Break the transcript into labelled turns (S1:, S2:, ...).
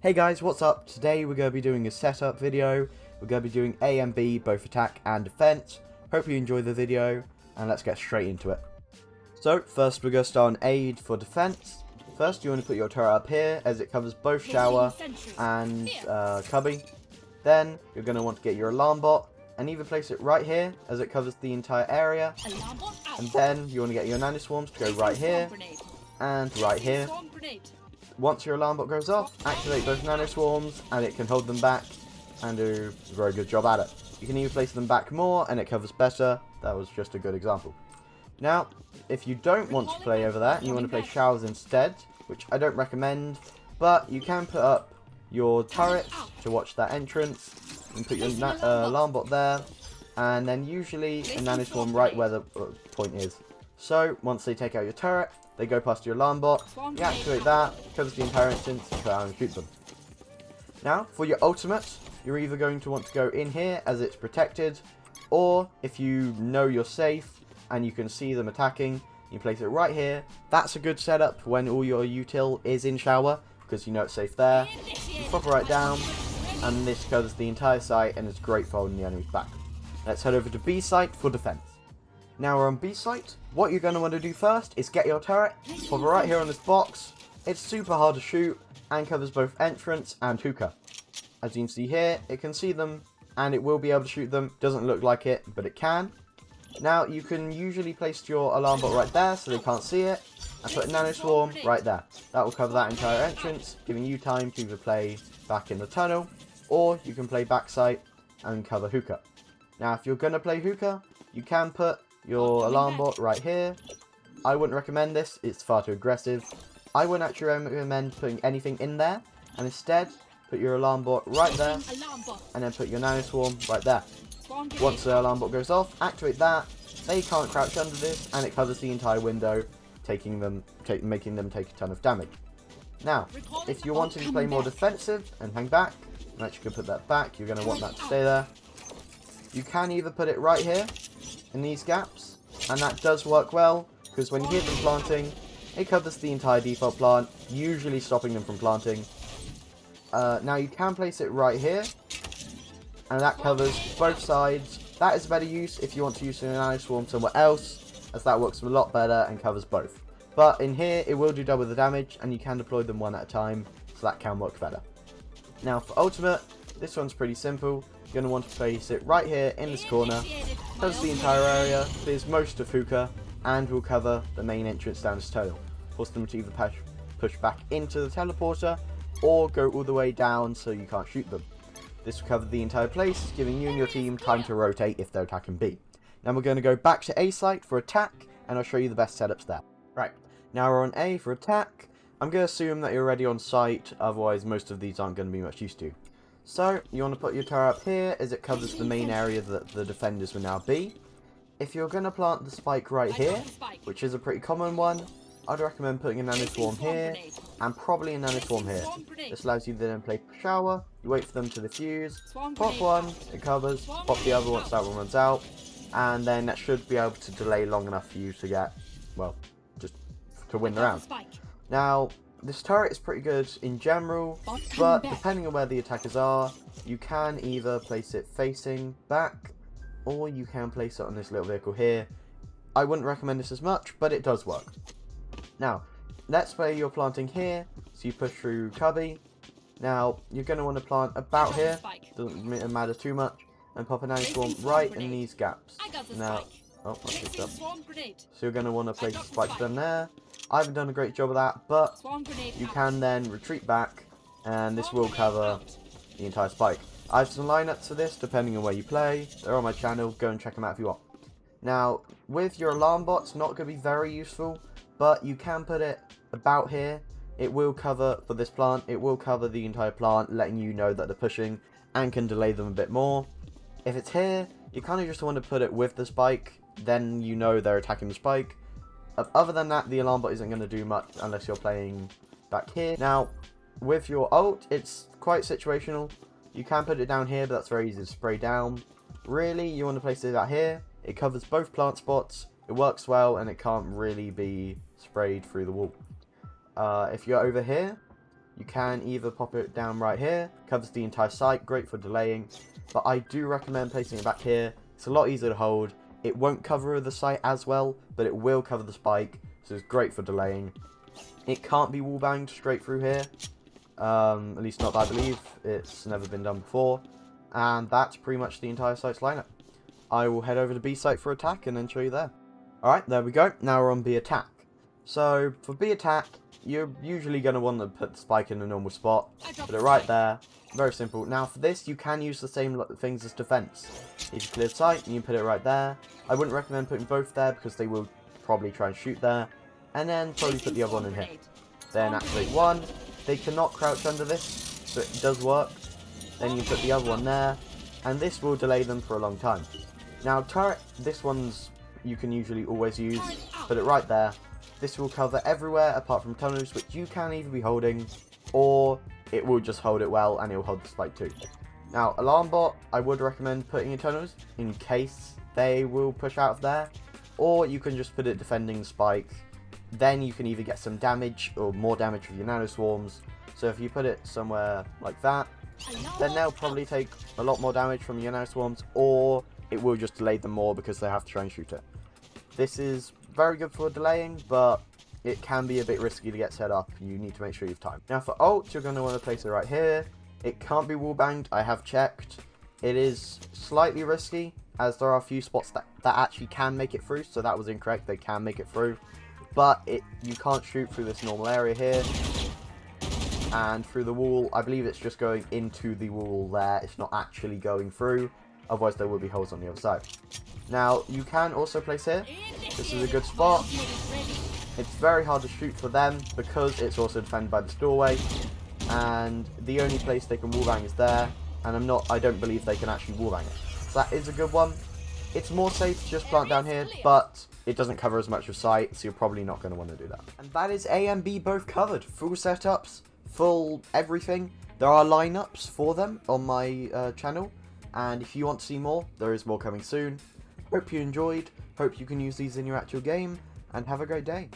S1: Hey guys, what's up? Today we're going to be doing a setup video. We're going to be doing A and B, both attack and defense. Hope you enjoy the video, and let's get straight into it. So, first we're going to start on aid for defense. First, you want to put your turret up here, as it covers both shower and cubby. Then, you're going to want to get your alarm bot, and either place it right here, as it covers the entire area. And then, you want to get your nano swarms to go right here, and right here. Once your alarm bot goes off, activate both nano swarms and it can hold them back and do a very good job at it. You can even place them back more and it covers better. That was just a good example. Now, if you don't want to play over that and you want to play showers instead, which I don't recommend, but you can put up your turret to watch that entrance and put your alarm bot there, and then usually a nano swarm right where the point is. So, once they take out your turret, they go past your alarm bot, you activate that, covers the entire instance, and try and shoot them. Now, for your ultimate, you're either going to want to go in here as it's protected, or if you know you're safe and you can see them attacking, you place it right here. That's a good setup when all your util is in shower, because you know it's safe there. You pop it right down, and this covers the entire site, and it's great for holding the enemies back. Let's head over to B site for defense. Now we're on B site. What you're going to want to do first is get your turret, pop it right here on this box. It's super hard to shoot and covers both entrance and hookah. As you can see here, it can see them and it will be able to shoot them. Doesn't look like it, but it can. Now you can usually place your alarm bot right there so they can't see it, and put a nano swarm right there. That will cover that entire entrance, giving you time to either play back in the tunnel, or you can play backside and cover hookah. Now if you're going to play hookah, you can put your alarm bot right here. I wouldn't recommend this, it's far too aggressive. I wouldn't actually recommend putting anything in there, and instead put your alarm bot right there, and then put your nano swarm right there. Once the alarm bot goes off, activate that. They can't crouch under this, and it covers the entire window, making them take a ton of damage. Now, if you're wanting to play more defensive and hang back, I'm actually going to put that back, you're going to want that to stay there. You can either put it right here, in these gaps, and that does work well, because when you hear them planting, it covers the entire default plant, usually stopping them from planting. Now you can place it right here, and that covers both sides. That is a better use if you want to use an nano swarm somewhere else, as that works a lot better and covers both. But in here, it will do double the damage, and you can deploy them one at a time, so that can work better. Now for ultimate, this one's pretty simple. You're going to want to place it right here in this corner, covers the entire area, clears most of hookah, and will cover the main entrance down this tunnel. Force them to either push back into the teleporter, or go all the way down so you can't shoot them. This will cover the entire place, giving you and your team time to rotate if they're attacking B. Now we're going to go back to A site for attack, and I'll show you the best setups there. Right, now we're on A for attack. I'm going to assume that you're already on site, otherwise most of these aren't going to be much use to you. So, you want to put your turret up here, as it covers the main area that the defenders will now be. If you're going to plant the spike right here, which is a pretty common one, I'd recommend putting a nano swarm here, and probably a nano swarm here. This allows you to then play shower, you wait for them to defuse, pop one, it covers, pop the other once that one runs out, and then that should be able to delay long enough for you to get, well, just to win the round. Now, this turret is pretty good in general, but depending on where the attackers are, you can either place it facing back, or you can place it on this little vehicle here. I wouldn't recommend this as much, but it does work. Now, let's say you're planting here, so you push through cubby. Now, you're going to want to plant about here, doesn't matter too much, and pop a nano swarm right in these gaps. Now, oh, that's picked up. So you're going to want to place a spike down there. I haven't done a great job of that, but you can then retreat back, and this will cover the entire spike. I have some lineups for this, depending on where you play. They're on my channel, go and check them out if you want. Now, with your alarm bot, it's not going to be very useful, but you can put it about here. It will cover, for this plant, it will cover the entire plant, letting you know that they're pushing, and can delay them a bit more. If it's here, you kind of just want to put it with the spike, then you know they're attacking the spike. Other than that, the alarm bot isn't going to do much unless you're playing back here. Now, with your ult, it's quite situational. You can put it down here, but that's very easy to spray down. Really, you want to place it out here. It covers both plant spots. It works well, and it can't really be sprayed through the wall. If you're over here, You can either pop it down right here, covers the entire site, great for delaying, but I do recommend placing it back here. It's a lot easier to hold. It won't cover the site as well, but it will cover the spike, so it's great for delaying. It can't be wall banged straight through here, at least not that I believe. It's never been done before, and that's pretty much the entire site's lineup. I will head over to B site for attack and then show you there. Alright, there we go. Now we're on B attack. So, for B attack, you're usually going to want to put the spike in a normal spot. Put it right there. Very simple. Now, for this, you can use the same things as defense. If you clear sight, you can put it right there. I wouldn't recommend putting both there because they will probably try and shoot there. And then probably put the other one in here. Then activate one. They cannot crouch under this, so it does work. Then you put the other one there. And this will delay them for a long time. Now, turret, this one's you can usually always use. Put it right there. This will cover everywhere apart from tunnels, which you can either be holding, or it will just hold it well and it will hold the spike too. Now, alarm bot, I would recommend putting in tunnels in case they will push out of there, or you can just put it defending the spike. Then you can either get some damage or more damage with your nano swarms. So if you put it somewhere like that, then they'll probably take a lot more damage from your nano swarms, or it will just delay them more because they have to try and shoot it. This is very good for delaying, but it can be a bit risky to get set up. You need to make sure you have time. Now for ult, you're going to want to place it right here. It can't be wall banged, I have checked. It is slightly risky, as there are a few spots that actually can make it through, so that was incorrect, they can make it through. But you can't shoot through this normal area here. And through the wall, I believe it's just going into the wall there, it's not actually going through. Otherwise there will be holes on the other side. Now, you can also place here. This is a good spot. It's very hard to shoot for them because it's also defended by this doorway. And the only place they can wallbang is there. And I don't believe they can actually wallbang it. So that is a good one. It's more safe to just plant down here, but it doesn't cover as much of sight, so you're probably not going to want to do that. And that is A and B both covered. Full setups, full everything. There are lineups for them on my channel. And if you want to see more, there is more coming soon. Hope you enjoyed, hope you can use these in your actual game, and have a great day.